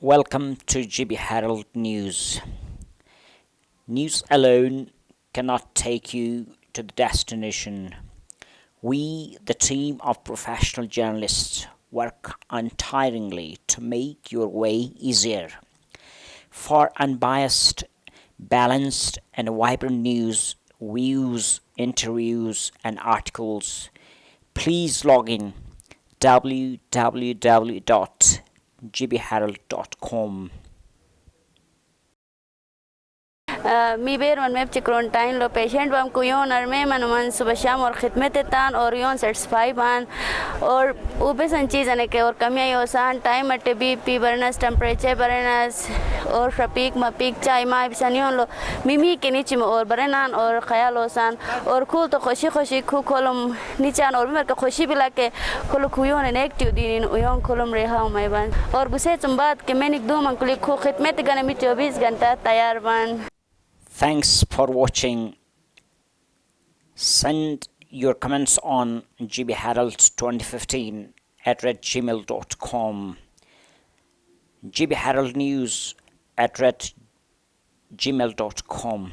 Welcome to GB Herald News. News alone cannot take you to the destination. We, the team of professional journalists, work untiringly to make your way easier. For unbiased, balanced, and vibrant news, views, interviews, and articles, please log in www.gbherald.com. می بیر من میب چکرونتاین لو patient وام کو یون ارمے من صبح شام اور خدمت تان اور یون سیٹسفائی بان اور او بسن چیزن کے اور کمیاں یوسان ٹائم اٹ بی پی برنس ٹمپریچر برنس اور شپیک مپیک چای ما بسنیون لو میمی کے نیچے اور برنان اور خیال ہوسان اور کول تو خوشی خوشی کو کولم نیچان اور مر کے خوشی بلا کے کول کو یون نیگیٹیو دین یون کولم رہا میں بان اور گسے تم بات کہ میں نک دو من کلی کو خدمت گنے می 24 گھنٹہ تیار بان. Thanks for watching. Send your comments on gbherald2015@gmail.com. gbheraldnews@gmail.com.